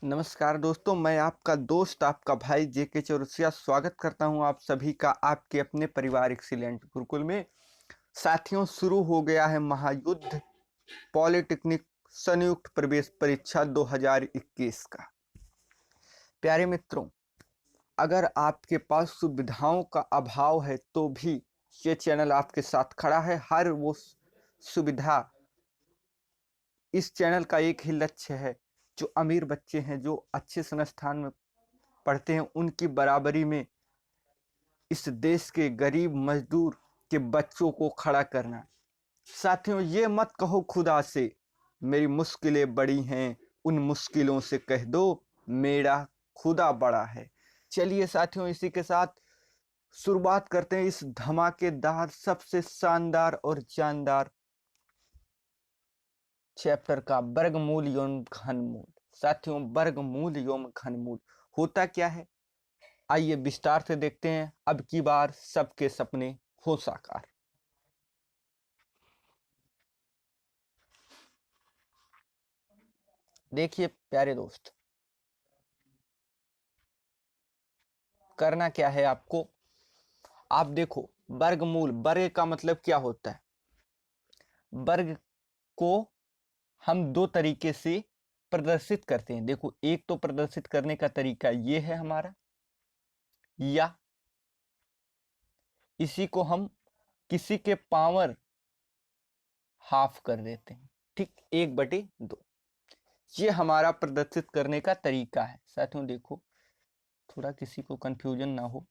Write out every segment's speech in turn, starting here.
नमस्कार दोस्तों, मैं आपका दोस्त आपका भाई जेके चौरसिया स्वागत करता हूं आप सभी का आपके अपने परिवार एक्सीलेंट गुरुकुल में। साथियों, शुरू हो गया है महायुद्ध पॉलिटेक्निक संयुक्त प्रवेश परीक्षा 2021 का। प्यारे मित्रों, अगर आपके पास सुविधाओं का अभाव है तो भी ये चैनल आपके साथ खड़ा है। हर वो सुविधा, इस चैनल का एक ही लक्ष्य है, जो अमीर बच्चे हैं, जो अच्छे संस्थान में पढ़ते हैं, उनकी बराबरी में इस देश के गरीब मजदूर के बच्चों को खड़ा करना। साथियों, ये मत कहो खुदा से मेरी मुश्किलें बड़ी हैं, उन मुश्किलों से कह दो मेरा खुदा बड़ा है। चलिए साथियों, इसी के साथ शुरुआत करते हैं इस धमाकेदार, सबसे शानदार और जानदार चैप्टर का, वर्गमूल एवं घनमूल। साथियों, वर्गमूल एवं घनमूल होता क्या है, आइए विस्तार से देखते हैं। अब की बार सबके सपने हो साकार। देखिए प्यारे दोस्त, करना क्या है आपको। आप देखो, वर्गमूल, वर्ग का मतलब क्या होता है। वर्ग को हम दो तरीके से प्रदर्शित करते हैं। देखो, एक तो प्रदर्शित करने का तरीका ये है हमारा, या इसी को हम किसी के पावर हाफ कर देते हैं। ठीक, 1/2। ये हमारा प्रदर्शित करने का तरीका है। साथियों देखो, थोड़ा किसी को कंफ्यूजन ना हो।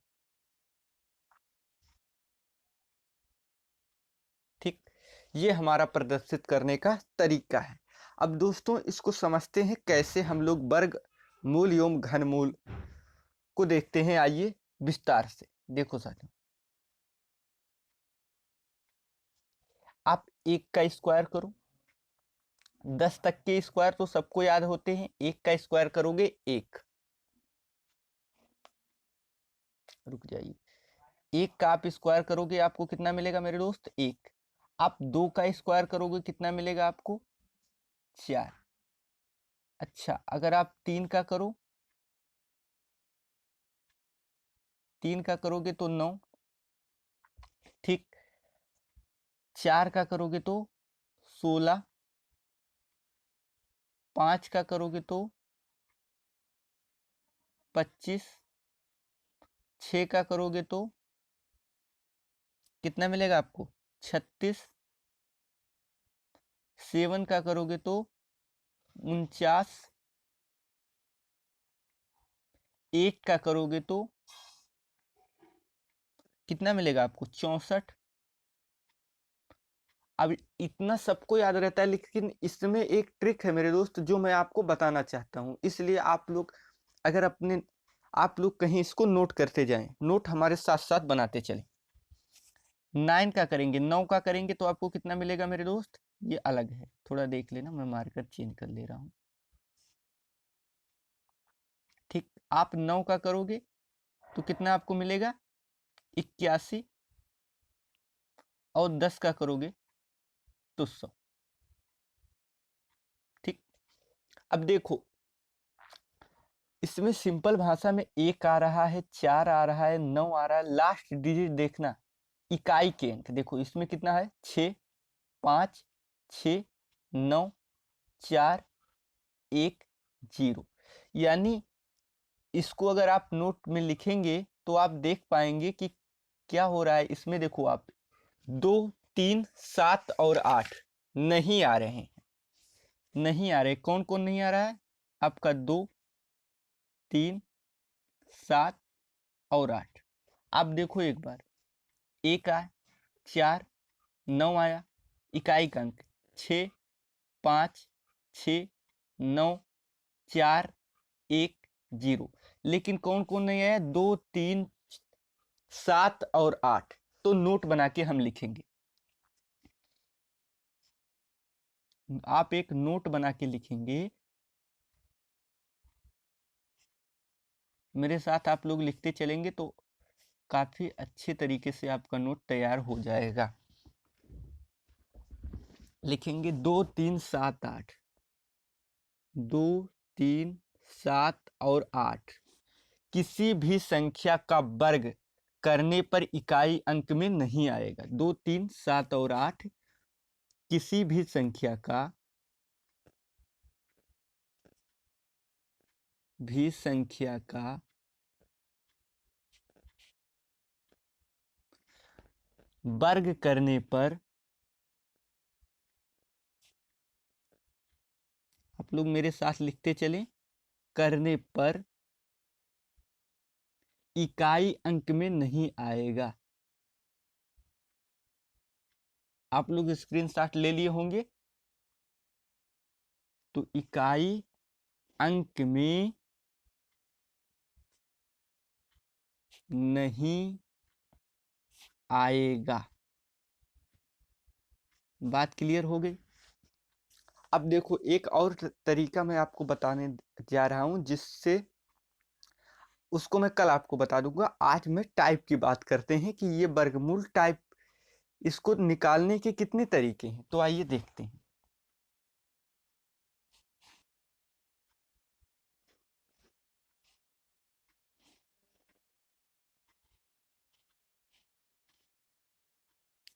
ठीक, ये हमारा प्रदर्शित करने का तरीका है। अब दोस्तों, इसको समझते हैं कैसे हम लोग वर्ग मूल एवं घनमूल को देखते हैं। आइए विस्तार से देखो साथियों, आप 1 का स्क्वायर करो। 10 तक के स्क्वायर तो सबको याद होते हैं। 1 का स्क्वायर करोगे 1, रुक जाइए, 1 का आप स्क्वायर करोगे आपको कितना मिलेगा मेरे दोस्त, 1। आप 2 का स्क्वायर करोगे कितना मिलेगा आपको, 4। अच्छा, अगर आप 3 का करो, 3 का करोगे तो 9। ठीक, 4 का करोगे तो 16, 5 का करोगे तो 25, 6 का करोगे तो कितना मिलेगा आपको, 36, 7 का करोगे तो 49, 8 का करोगे तो कितना मिलेगा आपको, 64। अब इतना सबको याद रहता है, लेकिन इसमें एक ट्रिक है मेरे दोस्त, जो मैं आपको बताना चाहता हूँ। इसलिए आप लोग, अगर आप लोग कहीं इसको नोट करते जाएं, नोट हमारे साथ साथ बनाते चलें। 9 का करेंगे, 9 का करेंगे तो आपको कितना मिलेगा मेरे दोस्त, ये अलग है, थोड़ा देख लेना, मैं मार्कर चेंज कर ले रहा हूँ। ठीक, आप 9 का करोगे तो कितना आपको मिलेगा, 81, और 10 का करोगे तो 100। ठीक, अब देखो, इसमें सिंपल भाषा में 1 आ रहा है, 4 आ रहा है, 9 आ रहा है, लास्ट डिजिट देखना, इकाई के अंक देखो, इसमें कितना है, 6, 5, 6, 9, 4, 1, 0। यानी इसको अगर आप नोट में लिखेंगे तो आप देख पाएंगे कि क्या हो रहा है इसमें। देखो आप, 2, 3, 7 और 8 नहीं आ रहे हैं, नहीं आ रहे। कौन कौन नहीं आ रहा है आपका, 2, 3, 7 और 8। आप देखो एक बार, 1 आया, 4, 9 आया, इकाई का अंक 6, 5, 6, 9, 4, 1, 0। लेकिन कौन कौन नहीं आया, 2, 3, 7 और 8। तो नोट बना के हम लिखेंगे, आप एक नोट बना के लिखेंगे, मेरे साथ आप लोग लिखते चलेंगे तो काफी अच्छे तरीके से आपका नोट तैयार हो जाएगा। लिखेंगे 2, 3, 7, 8, 2, 3, 7 और 8 किसी भी संख्या का वर्ग करने पर इकाई अंक में नहीं आएगा। 2, 3, 7 और 8 किसी भी संख्या का वर्ग करने पर, आप लोग मेरे साथ लिखते चलें, करने पर इकाई अंक में नहीं आएगा। आप लोग स्क्रीनशॉट ले लिए होंगे। तो इकाई अंक में नहीं आएगा। बात क्लियर हो गई। अब देखो एक और तरीका मैं आपको बताने जा रहा हूं, जिससे उसको मैं कल आपको बता दूंगा। आज मैं टाइप की बात करते हैं कि ये वर्गमूल टाइप, इसको निकालने के कितने तरीके हैं। तो आइए देखते हैं।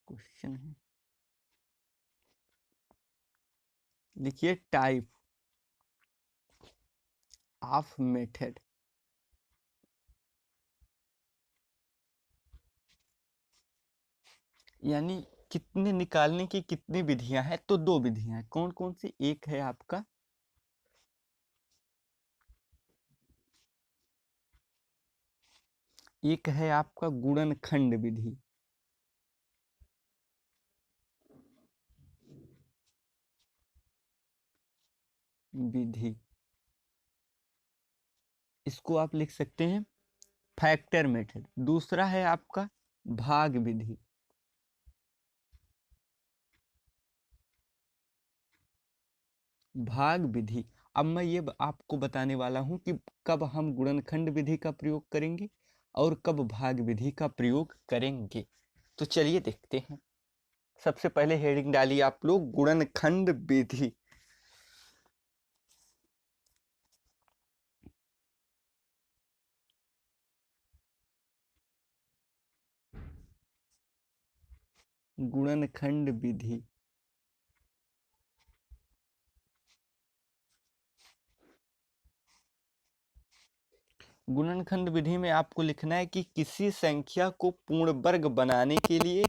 क्वेश्चन है, लिखिए टाइप ऑफ मेथड, यानी कितने निकालने की कितनी विधियां हैं। तो 2 विधियां हैं। कौन कौन सी? एक है आपका गुणनखंड विधि। इसको आप लिख सकते हैं फैक्टर मेथड। दूसरा है आपका भाग विधि। अब मैं ये आपको बताने वाला हूं कि कब हम गुणनखंड विधि का प्रयोग करेंगे और कब भाग विधि का प्रयोग करेंगे। तो चलिए देखते हैं। सबसे पहले हेडिंग डालिए आप लोग, गुणनखंड विधि। गुणनखंड विधि। गुणनखंड विधि में आपको लिखना है कि किसी संख्या को पूर्ण वर्ग बनाने के लिए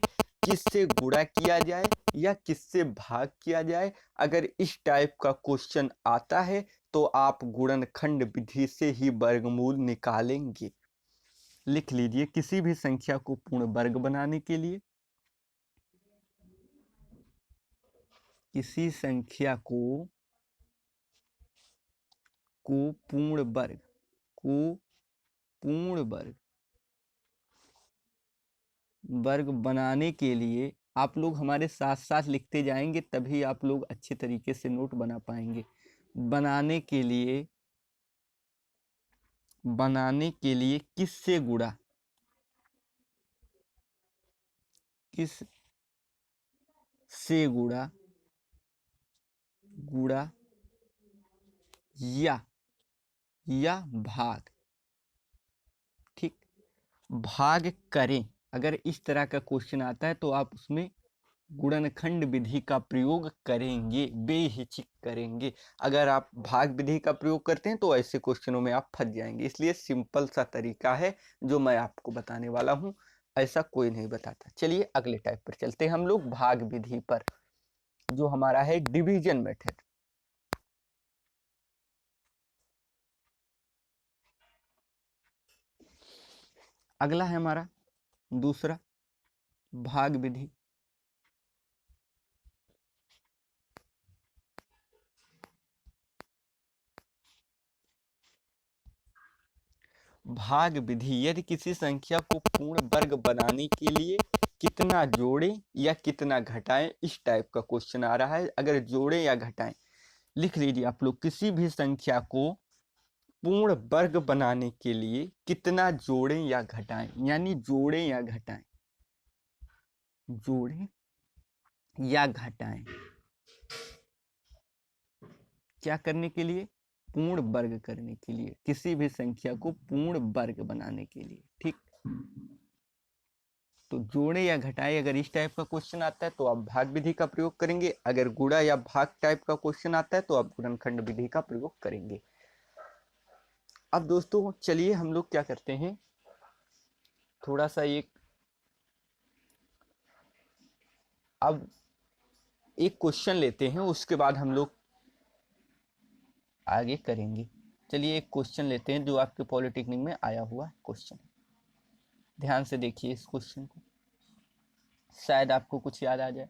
किससे गुणा किया जाए या किससे भाग किया जाए। अगर इस टाइप का क्वेश्चन आता है तो आप गुणनखंड विधि से ही वर्गमूल निकालेंगे। लिख लीजिए, किसी भी संख्या को पूर्ण वर्ग बनाने के लिए, किसी संख्या को पूर्ण वर्ग बनाने के लिए, आप लोग हमारे साथ साथ लिखते जाएंगे तभी आप लोग अच्छे तरीके से नोट बना पाएंगे। बनाने के लिए किससे गुणा, किस से गुणा या भाग। ठीक, भाग करें। अगर इस तरह का क्वेश्चन आता है तो आप उसमें गुणनखंड विधि का प्रयोग करेंगे, बेहिचक करेंगे। अगर आप भाग विधि का प्रयोग करते हैं तो ऐसे क्वेश्चनों में आप फंस जाएंगे। इसलिए सिंपल सा तरीका है जो मैं आपको बताने वाला हूं, ऐसा कोई नहीं बताता। चलिए अगले टाइप पर चलते हैं हम लोग, भाग विधि पर, जो हमारा है डिवीजन मेथड। अगला है हमारा दूसरा भाग विधि। भाग विधि, यदि किसी संख्या को पूर्ण वर्ग बनाने के लिए कितना जोड़ें या कितना घटाएं, इस टाइप का क्वेश्चन आ रहा है। अगर जोड़ें या घटाएं, लिख लीजिए आप लोग, किसी भी संख्या को पूर्ण वर्ग बनाने के लिए कितना जोड़ें या घटाएं, यानी जोड़ें या घटाएं, जोड़ें या घटाएं, क्या करने के लिए? पूर्ण वर्ग करने के लिए, किसी भी संख्या को पूर्ण वर्ग बनाने के लिए। ठीक, तो जोड़े या घटाए अगर इस टाइप का क्वेश्चन आता है तो आप भाग विधि का प्रयोग करेंगे, अगर गुणा या भाग टाइप का क्वेश्चन आता है तो आप गुणनखंड विधि का प्रयोग करेंगे। अब दोस्तों चलिए हम लोग क्या करते हैं, थोड़ा सा अब एक क्वेश्चन लेते हैं, उसके बाद हम लोग आगे करेंगे। चलिए एक क्वेश्चन लेते हैं जो आपके पॉलिटेक्निक में आया हुआ क्वेश्चन। ध्यान से देखिए इस क्वेश्चन को, शायद आपको कुछ याद आ जाए।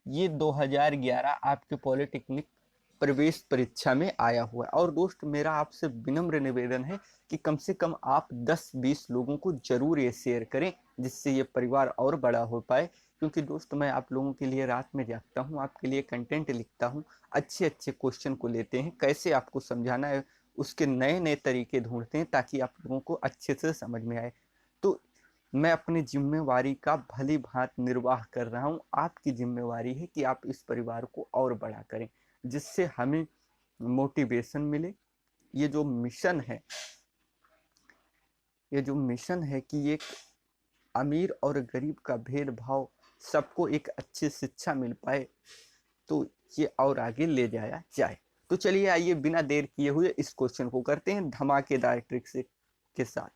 ये 2011 आपके पॉलिटेक्निक प्रवेश परीक्षा में आया हुआ है। और दोस्त मेरा आपसे विनम्र निवेदन है कि कम से कम आप 10-20 लोगों को जरूर ये शेयर करें, जिससे ये परिवार और बड़ा हो पाए। क्योंकि दोस्त मैं आप लोगों के लिए रात में जागता हूँ, आपके लिए कंटेंट लिखता हूँ, अच्छे अच्छे क्वेश्चन को लेते हैं, कैसे आपको समझाना है उसके नए नए तरीके ढूंढते हैं ताकि आप लोगों को अच्छे से समझ में आए। तो मैं अपनी जिम्मेवारी का भली भांति निर्वाह कर रहा हूँ, आपकी जिम्मेवारी है कि आप इस परिवार को और बड़ा करें, जिससे हमें मोटिवेशन मिले। ये जो मिशन है कि एक अमीर और गरीब का भेदभाव, सबको एक अच्छी शिक्षा मिल पाए, तो ये और आगे ले जाया जाए। तो चलिए आइए बिना देर किए हुए इस क्वेश्चन को करते हैं धमाकेदार ट्रिक से के साथ।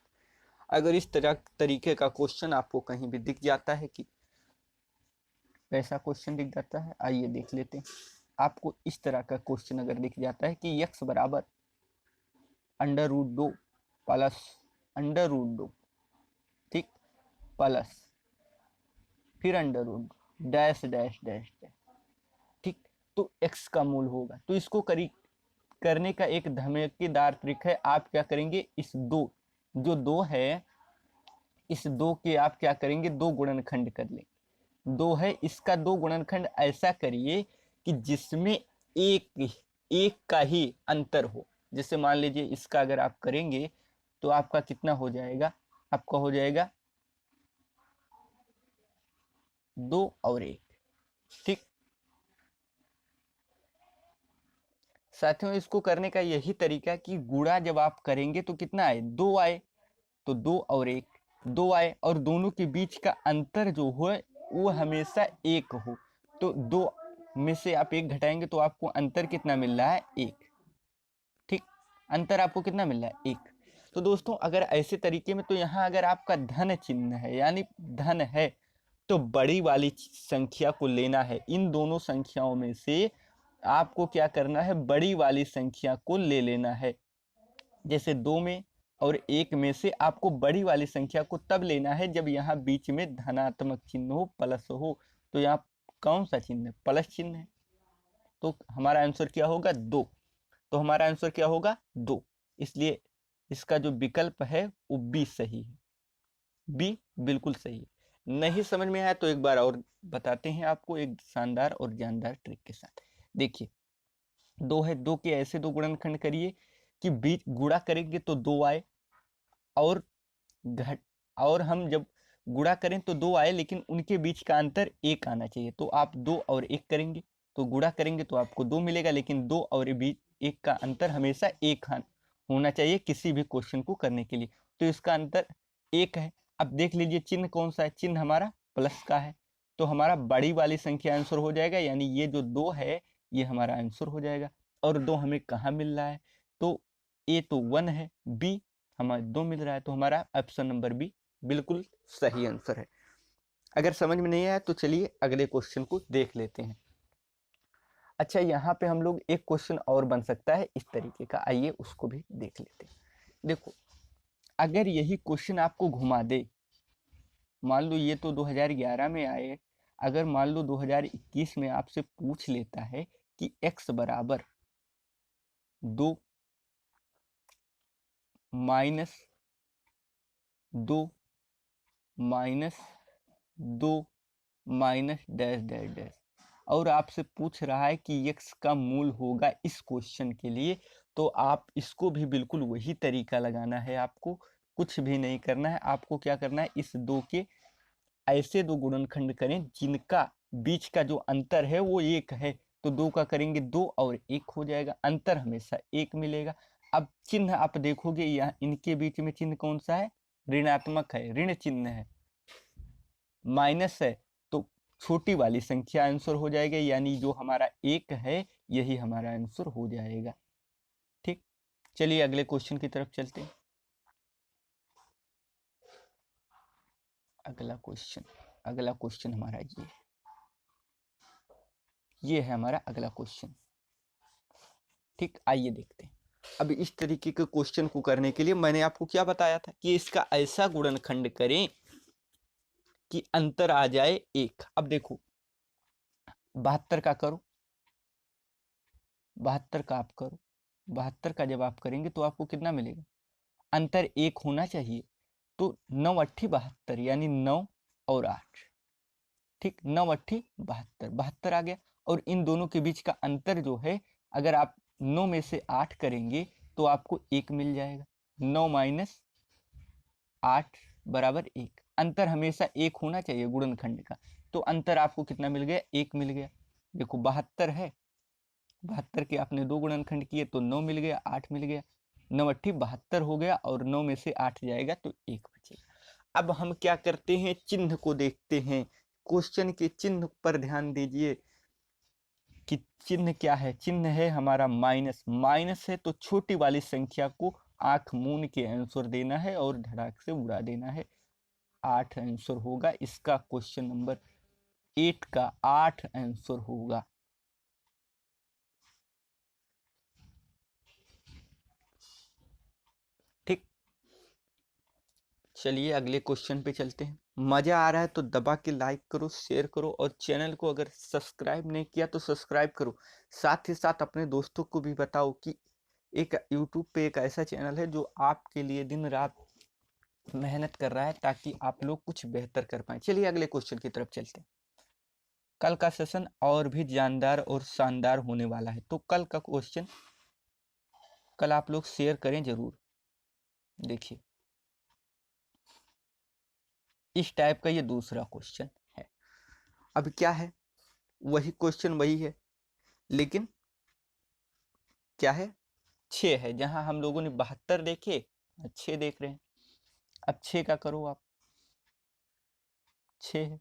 अगर इस तरीके का क्वेश्चन आपको कहीं भी दिख जाता है कि ऐसा क्वेश्चन दिख जाता है, आइए देख लेते हैं। आपको इस तरह का क्वेश्चन अगर दिख जाता है कि x बराबर √2 प्लस √2, ठीक, प्लस फिर √2 डैश डैश डैश डैश, ठीक, तो x का मूल होगा। तो इसको करने का एक धमाकेदार ट्रिक है। आप क्या करेंगे, इस दो है, इस दो के आप क्या करेंगे, दो गुणनखंड कर लेंगे। दो है, इसका दो गुणनखंड ऐसा करिए कि जिसमें एक का ही अंतर हो। जैसे मान लीजिए इसका अगर आप करेंगे तो आपका कितना हो जाएगा, आपका हो जाएगा 2 और 1, ठीक। साथियों इसको करने का यही तरीका कि गुणा जब आप करेंगे तो कितना आए, 2 आए, तो 2 और 1, 2 आए, और दोनों के बीच का अंतर जो हो वो हमेशा 1 हो। तो 2 में से आप 1 घटाएंगे तो आपको अंतर कितना मिल रहा है, 1, ठीक। अंतर आपको कितना मिल रहा है, 1। तो दोस्तों अगर ऐसे तरीके में, तो यहाँ अगर आपका धन चिन्ह है यानी धन है, तो बड़ी वाली संख्या को लेना है। इन दोनों संख्याओं में से आपको क्या करना है, बड़ी वाली संख्या को ले लेना है। जैसे 2 में और 1 में से आपको बड़ी वाली संख्या को तब लेना है जब यहाँ बीच में धनात्मक चिन्ह हो, प्लस हो। तो यहाँ कौन सा चिन्ह है, प्लस चिन्ह है, तो हमारा आंसर क्या होगा, 2। तो हमारा आंसर क्या होगा, 2। इसलिए इसका जो विकल्प है वो बी सही है, बी बिल्कुल सही है। नहीं समझ में आया तो एक बार और बताते हैं आपको एक शानदार और जानदार ट्रिक के साथ। देखिए 2 है, 2 के ऐसे दो गुणनखंड करिए कि बीच गुणा करेंगे तो 2 आए, और घट और हम जब गुणा करें तो 2 आए, लेकिन उनके बीच का अंतर 1 आना चाहिए। तो आप 2 और 1 करेंगे तो गुणा करेंगे तो आपको 2 मिलेगा, लेकिन 2 और बीच 1 का अंतर हमेशा 1 होना चाहिए किसी भी क्वेश्चन को करने के लिए। तो इसका अंतर 1 है। अब देख लीजिए चिन्ह कौन सा है, चिन्ह हमारा प्लस का है, तो हमारा बड़ी वाली संख्या आंसर हो जाएगा, यानी ये जो 2 है ये हमारा आंसर हो जाएगा। और 2 हमें कहाँ मिल रहा है, तो ए तो 1 है, बी हमें 2 मिल रहा है, तो हमारा ऑप्शन नंबर बी बिल्कुल सही आंसर है। अगर समझ में नहीं आया तो चलिए अगले क्वेश्चन को देख लेते हैं। अच्छा यहाँ पे हम लोग एक क्वेश्चन और बन सकता है इस तरीके का, आइए उसको भी देख लेते हैं। देखो अगर यही क्वेश्चन आपको घुमा दे, मान लो ये तो 2011 में आए, अगर मान लो 2021 में आपसे पूछ लेता है कि x बराबर 2 minus 2 minus 2 minus dash dash dash, और आपसे पूछ रहा है कि x का मूल होगा इस क्वेश्चन के लिए, तो आप इसको भी बिल्कुल वही तरीका लगाना है। आपको कुछ भी नहीं करना है, आपको क्या करना है, इस 2 के ऐसे दो गुणनखंड करें जिनका बीच का जो अंतर है वो 1 है। तो 2 का करेंगे 2 और 1 हो जाएगा, अंतर हमेशा 1 मिलेगा। अब चिन्ह आप देखोगे यहाँ इनके बीच में चिन्ह कौन सा है, ऋणात्मक है, ऋण चिन्ह है, माइनस है, तो छोटी वाली संख्या आंसर हो जाएगा, यानी जो हमारा 1 है यही हमारा आंसर हो जाएगा। ठीक, चलिए अगले क्वेश्चन की तरफ चलते हैं। अगला क्वेश्चन हमारा ये है हमारा अगला क्वेश्चन। ठीक, आइए देखते हैं। अब इस तरीके के क्वेश्चन को करने के लिए मैंने आपको क्या बताया था कि इसका ऐसा गुणनखंड करें कि अंतर आ जाए 1। अब देखो 72 का करो, 72 का आप करो, 72 का जब आप करेंगे तो आपको कितना मिलेगा, अंतर 1 होना चाहिए, तो 9 अट्ठी 72 यानी 9 और 8। ठीक, 9 अट्ठी 72, 72 आ गया। और इन दोनों के बीच का अंतर जो है, अगर आप 9 में से 8 करेंगे तो आपको 1 मिल जाएगा, 9 माइनस 8 बराबर 1। अंतर हमेशा 1 होना चाहिए गुणनखंड का, तो अंतर आपको कितना मिल गया, 1 मिल गया। देखो 72 है, 72 के आपने 2 गुणनखंड किए तो 9 मिल गया, 8 मिल गया, 9 अट्ठी 72 हो गया, और 9 में से 8 जाएगा तो 1 बचेगा। अब हम क्या करते हैं, चिन्ह को देखते हैं। क्वेश्चन के चिन्ह पर ध्यान दीजिए कि चिन्ह क्या है, चिन्ह है हमारा माइनस। माइनस है तो छोटी वाली संख्या को आंख मूंद के आंसर देना है और धड़ाक से उड़ा देना है। 8 आंसर होगा इसका, क्वेश्चन नंबर 8 का 8 आंसर होगा। ठीक, चलिए अगले क्वेश्चन पे चलते हैं। मजा आ रहा है तो दबा के लाइक करो, शेयर करो, और चैनल को अगर सब्सक्राइब नहीं किया तो सब्सक्राइब करो। साथ ही साथ अपने दोस्तों को भी बताओ कि एक यूट्यूब पे एक ऐसा चैनल है जो आपके लिए दिन रात मेहनत कर रहा है ताकि आप लोग कुछ बेहतर कर पाए। चलिए अगले क्वेश्चन की तरफ चलते हैं। कल का सेशन और भी जानदार और शानदार होने वाला है, तो कल का क्वेश्चन कल आप लोग शेयर करें जरूर। देखिए इस टाइप का ये दूसरा क्वेश्चन है। अब क्या है, वही क्वेश्चन वही है, लेकिन क्या है, 6 है। जहां हम लोगों ने 72 देखे, 6 देख रहे हैं। अब 6 का करो आप, 6 है,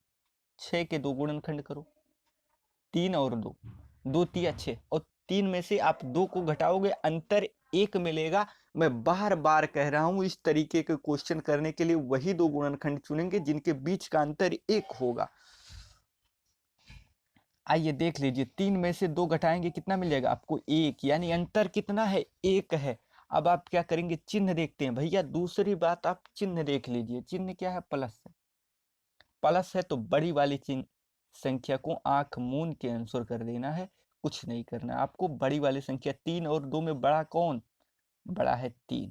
6 के 2 गुणनखंड करो, 3 और 2, 2 तिया 6, और 3 में से आप 2 को घटाओगे, अंतर 1 मिलेगा। मैं बार बार कह रहा हूं, इस तरीके के क्वेश्चन करने के लिए वही 2 गुणनखंड चुनेंगे जिनके बीच का अंतर 1 होगा। आइए देख लीजिए, 3 में से 2 घटाएंगे कितना मिल जाएगा आपको, 1, यानी अंतर कितना है, 1 है। अब आप क्या करेंगे, चिन्ह देखते हैं भैया। दूसरी बात, आप चिन्ह देख लीजिए, चिन्ह क्या है, प्लस है। प्लस है तो बड़ी वाली चिन्ह संख्या को आंख मूंद के आंसर कर देना है, कुछ नहीं करना आपको। बड़ी वाली संख्या 3 और 2 में बड़ा कौन, बड़ा है 3,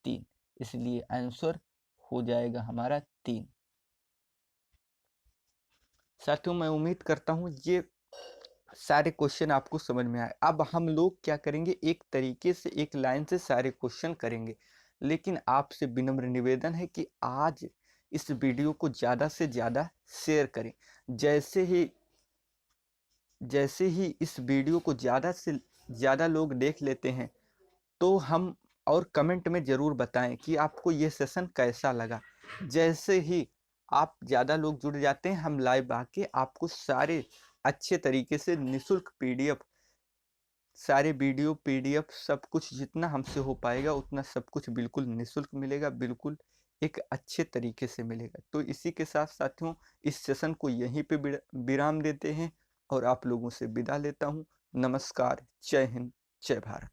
3, इसलिए आंसर हो जाएगा हमारा 3। साथियों मैं उम्मीद करता हूं ये सारे क्वेश्चन आपको समझ में आए। अब हम लोग क्या करेंगे, एक तरीके से एक लाइन से सारे क्वेश्चन करेंगे, लेकिन आपसे विनम्र निवेदन है कि आज इस वीडियो को ज़्यादा से ज़्यादा शेयर करें। जैसे ही इस वीडियो को ज़्यादा से ज़्यादा लोग देख लेते हैं तो हम, और कमेंट में ज़रूर बताएं कि आपको ये सेशन कैसा लगा। जैसे ही आप ज़्यादा लोग जुड़ जाते हैं, हम लाइव आके आपको सारे अच्छे तरीके से निःशुल्क पीडीएफ, सारे वीडियो पीडीएफ सब कुछ जितना हमसे हो पाएगा उतना सब कुछ बिल्कुल निःशुल्क मिलेगा, बिल्कुल एक अच्छे तरीके से मिलेगा। तो इसी के साथ साथियों इस सेशन को यहीं पे विराम देते हैं और आप लोगों से विदा लेता हूँ। नमस्कार, जय हिंद, जय भारत।